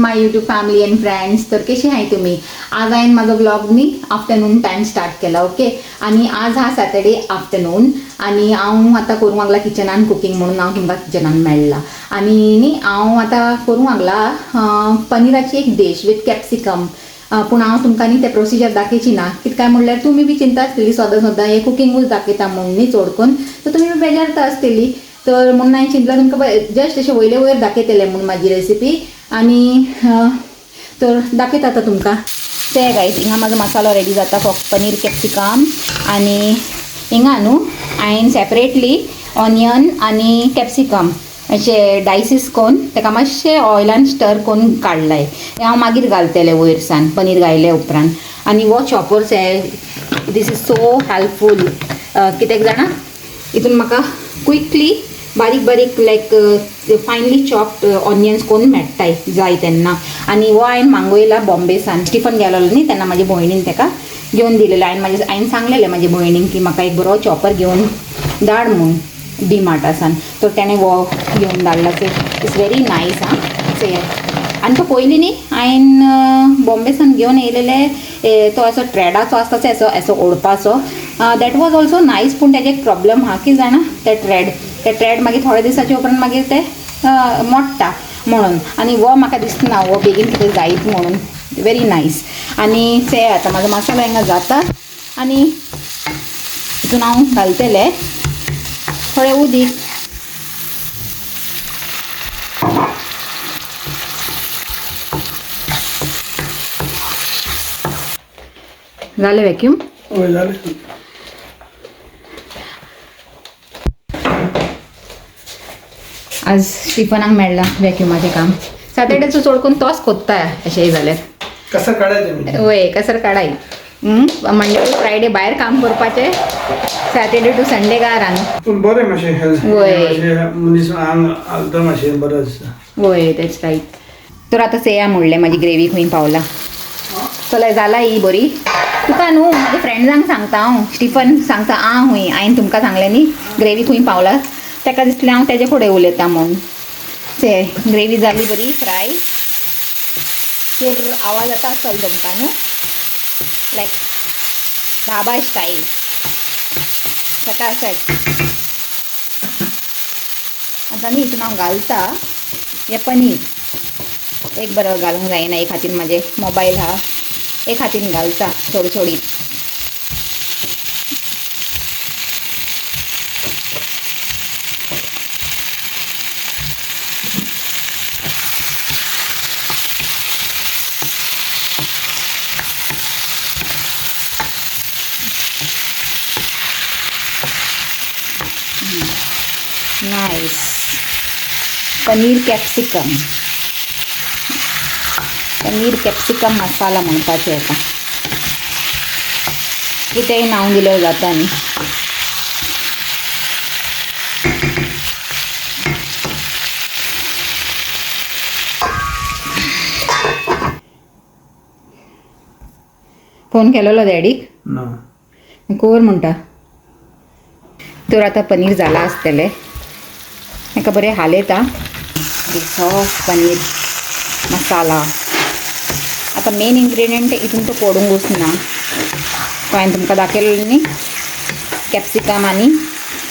My YouTube family and friends. तर कशी आहे तुम्ही? आज हांवें माझो व्लॉग न्ही आफ्टरनून टायम स्टार्ट केला. ओके. आणि आज हा सॅटर्डे आफ्टरनून आणि हांव आतां करूंक लागला किचनान कुकिंग म्हणून हांव तुमकां किचनान मेळ्ळा. आणि न्ही हांव आतां करूंक लागला पनीराची एक डीश विथ कॅप्सिकम. पूण हांव तुमकां न्ही तें प्रोसिजर दाखयची ना. कितें काय म्हणल्यार तुमी बी चिंता आसतली सदां सदां हे कुकिंगूच दाखयता म्हणून न्ही चड करून, तर तुमी बी बेजारता आसतली. तर म्हणून हांवें चिंतलें तुमकां जस्ट अशें वयले वयर दाखयतलें म्हणून म्हाजी रेसिपी. आनी तर दाखयता आतां तुमकां. ते गायज हिंगा म्हाजो मसालो रेडी जाता फॉर पनीर कॅप्सिकम. आनी हिंगा न्हू हांवें सेपरेटली ऑनियन आनी कॅप्सिकम अशे डायसीस करून ताका मातशें ऑयलान स्टर करून काडलाय. हें हांव मागीर घालतलें वयर सावन पनीर घायले उपरांत. आनी वो choppers this is so helpful. कित्याक जाणा हितून म्हाका क्विकली बारीक बारीक लायक फायनली चॉप्ड ऑनियन्स करून मेळटाय जाय तेन्ना. आनी हो हांवें मागयला बॉम्बेसान. स्टिफन गेलोलो न्ही तेन्ना म्हाजे भयणीन ताका घेवन दिलेलो. हांवें सांगलेलें म्हाजे भयणीक की म्हाका एक बरो चॉपर घेवन धाड म्हूण डीमार्टासान. तर ताणें वो घेवन धाडला. So it's very nice. से आनी तो पयलीं न्ही हांवें बॉम्बेसान घेवन येयलेले तो असो ट्रेडाचो आसता असो असो ओडपाचो. That was also nice. पूण तेजे एक प्रॉब्लम आहा की जाणा ते ट्रेड मागीर थोड्या दिसाचे उपरांत मागीर ते मोडटा म्हणून. आनी वो म्हाका दिसना वो बेगीन कितें जायत म्हणून. Very nice. आनी से आतां म्हाजो मसालो हिंगा जाता. आनी हितून हांव घालतलें थोडें उदीक. जालें वॅक्यूम? हय जालें. आज स्टिफनाक मेळ्ळा वॅक्युमाचें काम. सॅटर्डेचो चड करून तोच कोत्ता अशेंय जाल्यार. कसं काढायचं? वय कसर काडाय. मंडे टू फ्रायडे भायर काम करपाचें, सॅटर्डे टू संडे घरान. पूण बरें मातशें वय. मनीस आंग आलता मातशें बरें आसता. वय दॅट्स रायट. तर आतां सेया म्हणलें म्हाजी ग्रेवी खंय पावला. चला जाला ही बरी. तुका न्हू म्हाज्या फ्रेंड्सांक सांगता हांव. स्टिफन सांगता हूंय हांवें तुमकां सांगलें न्ही ग्रेवी खंय पावला. ताका दिसलें हांव तेजे फुडें उलयता म्हणून. से ग्रेवी जाली बरी फ्राय. तर आवाज येता आसतलो तुमकां न्हू लायक ढाबा स्टायल फटाफट. आतां न्ही हितून हांव घालता हें पनीर. एक बरो घालूंक जायना. एक हातीन म्हाजे मोबायल आहा, एक हातीन घालता थोडी थोडी. नाईस. पनीर कॅप्सिकम मसाला म्हणपाचें आतां. कितेंय नांव दिलें जाता न्ही. फोन केलेलो डॅडीक ना कोर म्हणटा. तर आतां पनीर जाला आसतलें. ताका बरें हालयता. सॉफ्ट पनीर मसाला. आतां मेन इन्ग्रेडियंट हितून तो पडूंकूच ना. तो हांवें तुमकां दाखयलेलो न्ही कॅप्सिकम आनी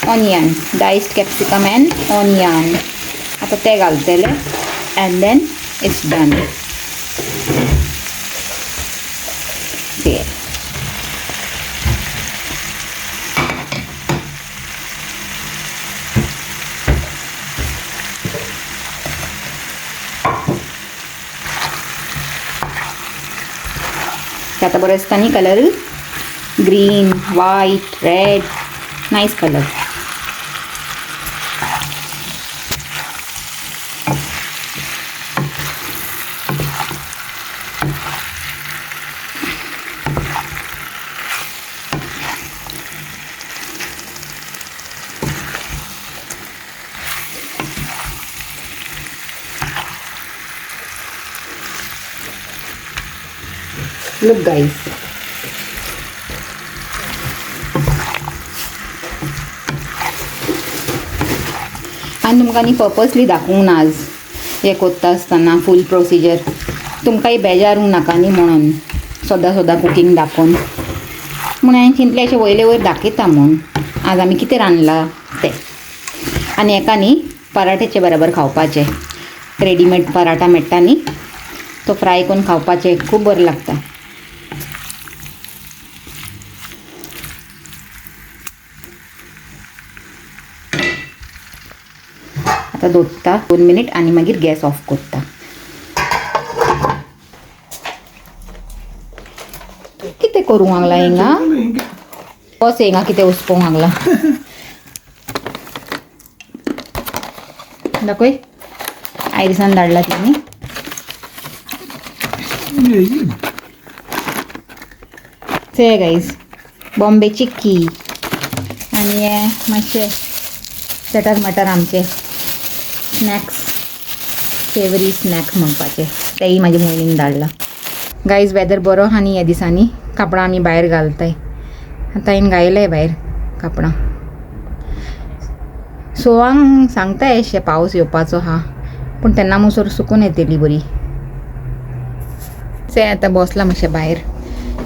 onion. Diced capsicum end onion. आतां ते घालतले एंड देन इट्स डन. आता बरं असता न्ही colour. Green, white, red. Nice colour. Look guys. आणि तुमकां न्ही पर्पसली दाखोवंक ना आज हे कोत्ता आसतना फूल प्रोसिजर. तुमकांही बेजारूंक नाका न्ही म्हणून सदां कुकींग दाखोवन म्हणून हांवें चिंतलें अशें वयले वयर दाखयता म्हूण आज आमी कितें रांदलां तें. आनी एका न्ही पराठेचे बरोबर खावपाचे रेडीमेड पराठा मेळटा न्ही तो फ्राय करून खावपाचे खूब बरें लागता. आतां दोत्ता 2 मिनीट आनी मागीर गॅस ऑफ करता. कितें करूंक लागला हिंगा बस हिंगा कितें उसपोंक लागला दाखय आयरिसान धाडला तिणी. ते गाईज बॉम्बे चिक्की आनी हे मातशे चटर मटर आमचे स्नॅक्स फेवरी स्नॅक्स म्हणपाचे तेय म्हाजे भयणीन धाडला. गाईज वेदर बरो आनी ह्या दिसांनी कापडां आमी भायर घालताय. आतां हांवें घायलाय भायर कापडां. सोवांक सांगताय अशें पावस येवपाचो आहा पूण तेन्ना मुसोर सुकून येतली बरी. ते आतां बसला मातशें भायर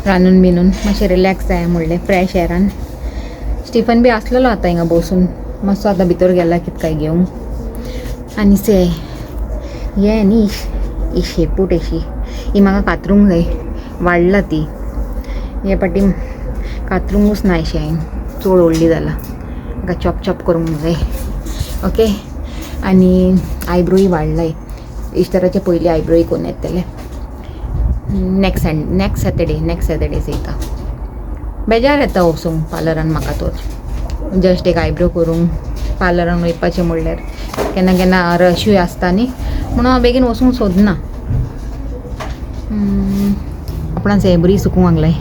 रांदून बिनून मातशें रिलॅक्स जाय म्हणलें फ्रेश एरान. स्टिफन बी आसलेलो आतां हिंगा बसून मातसो आतां भितर गेला कितें काय घेवंक. आनी से हे न्ही ही शेपूट अशी ही म्हाका कातरूंक जाय वाडला ती हे पाटी कातरूंकूच ना अशी हांवें चड व्हडली जाला म्हाका चॉप चॉप करूंक जाय. ओके आनी आयब्रोय वाडलाय इस्टराचे पयलीं आयब्रोय करून येतले. नेक्स्ट सॅटर्डेच येता. बेजार येता वचूंक पार्लरान म्हाका तोच जस्ट एक आयब्रो करूंक पार्लरान वयपाचें म्हणल्यार केन्ना केन्ना रशूय आसता न्ही म्हणून हांव बेगीन वचूंक सोदना. आपणाच हे बरी सुकूंक लागलाय.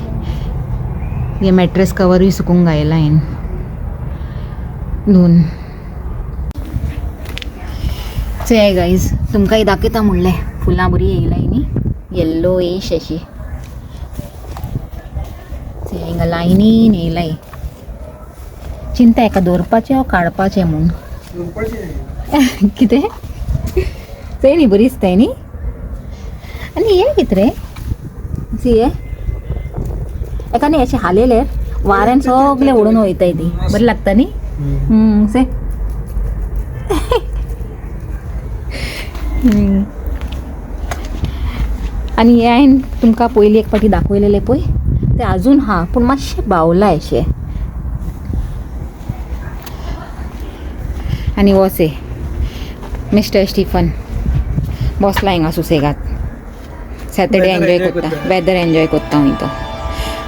हे मॅट्रेस कवरूय सुकूंक घायला हांवें धुवन. हे गाईज तुमकांय दाखयता म्हणलें फुलां बरी येयलाय न्ही येल्लो एश अशी हिंगा लायनीन येयलाय. चिंता एका दवरपाचें वा काडपाचें म्हूण कितें ते न्ही बरी दिसताय न्ही. आनी हे कितें रे सी हे एका न्ही अशें हालयलें वाऱ्यान सगळें उडून वयताय ती बरें लागता न्ही. से आनी हे हांवें तुमकां पयलीं एक फावटी दाखयलेलें पळय तें आजून हा पूण मातशें बावलाय अशें. आनी हो से मिस्टर स्टिफन बसला हिंगा सुसेगाद सॅटर्डे एन्जॉय करता वेदर एन्जॉय करता हांव तो.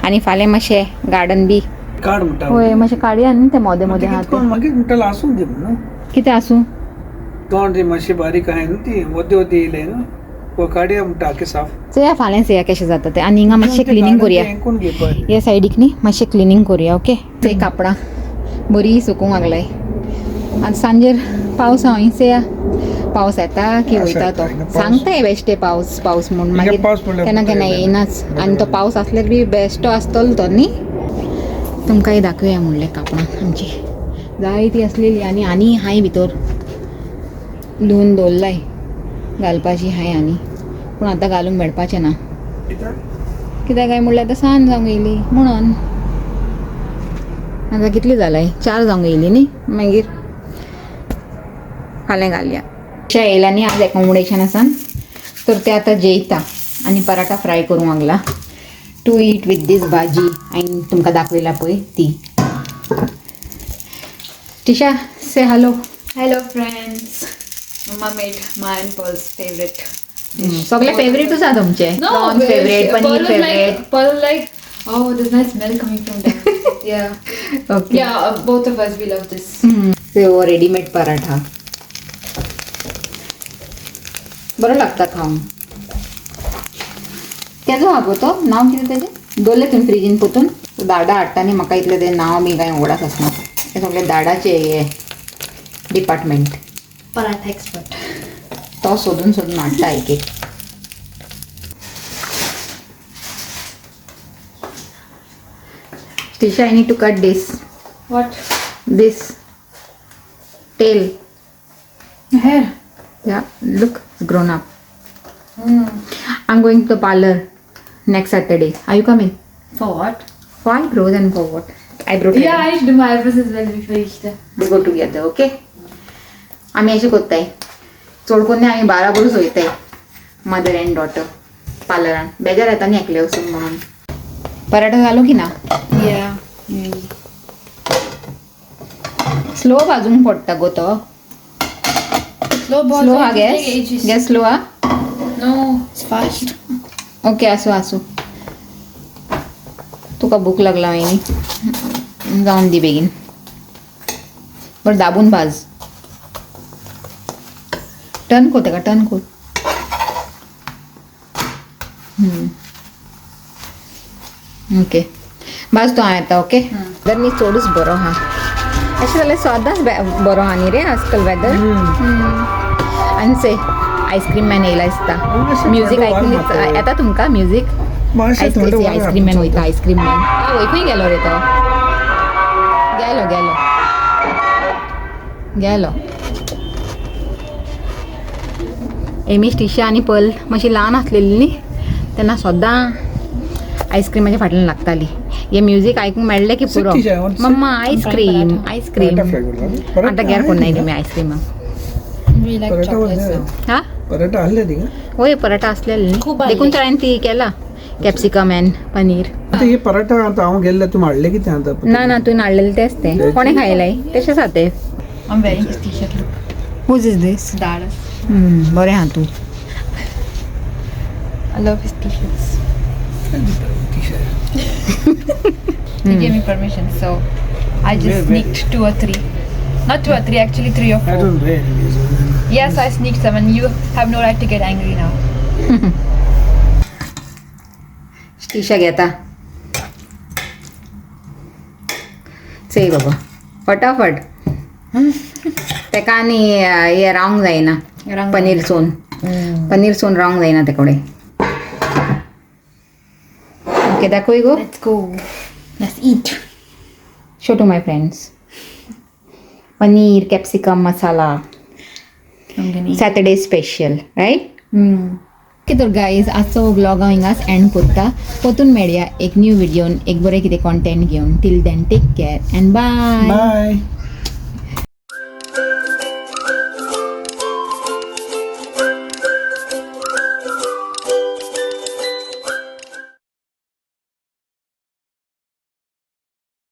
आनी फाल्यां मातशें गार्डन बी काड म्हणटा होय मातशें काडया न्ही तें मोदें मोदें आहा तें. मागीर म्हणटालो आसूं दी म्हणून कितें आसूं तोंड ती मातशी बारीक आहाय न्हू ती वोदी वोदी येयले न्हू पळय काडया म्हणटा आख्खें साफ. चोया फाल्यां चोया कशें जाता तें. आनी हिंगा मातशें क्लिनींग करुया हेंकून घे पळय ह्या सायडीक न्ही मातशें क्लिनींग करुया. ओके ते कापडां बरी सुकूंक लागलाय. आतां सांजेर पावस हांव चोया पावस येता की वयता तो सांगताय बेश्टे पावस म्हूण मागीर केन्ना केन्ना येयनाच. आनी तो पावस आसल्यार बी बेश्टो आसतलो तो न्ही. तुमकांय दाखोवया म्हणलें कापडां आमची जायती आसलेली आनी हाय भितर धुवन दवरलाय घालपाची हाय आनी पूण आतां घालूंक मेळपाचें ना कित्याक काय म्हणल्यार आतां सांज जावंक येयली म्हणून. आतां कितली जालाय 4 जावंक येयली न्ही मागीर फाल्यां घालया. अशें येयला न्ही आज एकोमोडेशन आसान तर ते आतां जेयता आनी पराठा फ्राय करूंक लागला टू ईट वीथ दीस भाजी हांवें तुमकां दाखयला पळय ती. टिशा से hello. Hello friends. Mama made my and Pearl's favorite dish. सगळे फेवरेटूच आहा तुमचे. Prawn but favourite Pearl paneer was favourite. Pearl like, oh, there's nice smell coming from there. Yeah. Okay Yeah, both of us, we love this. तो readymade paratha बरो लागता खावंक. KJo हा गो तो नांव कितें तेजें दवरलें तुवें फ्रिजीन पोतून दाडा हाडटा आनी म्हाका इतलें तें नांव बी कांय वगडाच आसना. ते सगळे दाडाचे हे डिपार्टमेंट Paratha expert. तो सोदून सोदून हाडटा एक एक. Tisha, I need to cut this. What? This tail. Hair. Yeah, look, it's grown up. I'm going to the parlor next Saturday. Are you coming? For what? For eyebrows and for what? Eyebrow Yeah, I should do my eyebrows as well before Easter. Let's go together, okay? आम्ही अशी कोत्ताय चोडकोन्ने आम्ही 12 वर्स वयताय mother and daughter पार्लरान बेजार येता न्ही एकले वचून म्हणून पराठा जालो की ना Yeah. स्लो भाजूंक पडटा गो तो स्लो हा गॅस स्लो हा No, it's fast. ओके आसू तुका भूक लागला वहिनी जाऊन दी बेगीन बरं दाबून भाज टर्न को तेका टर्न को ओके भाज तो हांव येता ओके वेदर न्ही चडूच बरो हा अशें जाल्यार सदांच बरो हा न्ही रे आजकाल वेदर आनी से आयस्क्रीम मॅन येयला दिसता म्युजीक आयकून येता तुमकां म्युजीक आईस्क्रीम मॅन वयता आईस्क्रीम मॅन वयखूय गेलो रे तो गेलो एमी टिशा आनी पल मातशी ल्हान आसलेली न्ही तेन्ना सदां आयस्क्रीमाच्या फाटल्यान लागताली हे म्युजीक आयकूंक मेळ्ळें की पुरो मम्मा आयस्क्रीम आतां गेर कोण नाय तुमी आयस्क्रीमाक We like chocolate now. हा पराठा आणले ती का होय पराठा असलेली खूप न्ही आले. देखून तर ती केला कॅप्सिकम अँड पनीर आता हे पराठा आता हांव गेल्ले तू हाडले कितें आता ना तू नाडलेले तेच ते कोणे खायलाय तशेंच हा ते I'm wearing this t-shirt. Look. Whose is this Dallas. बरें हा तू I love his t-shirts. He gave me permission, so I just Where? sneaked 2 or 3. Not 2 or 3, actually 3 or 4. I don't wear these. Yes, I sneaked some, and you have no right to get angry now. Tisha घेता चेय बाबा फटाफट तेका आनी हे रावंक जायना रावंक पनीर सोन रावंक जायना ते कडेन ओके दाखय गो Let's go. Let's eat. Show to my friends paneer capsicum masala I'm gonna eat. Saturday special right okay तर गाईज आजचो व्लॉग हांव हिंगाच एंड करता परतून मेळया एक न्यू व्हिडिओन एक बरें कितें कॉन्टेंट घेवन till then take care and bye Bye.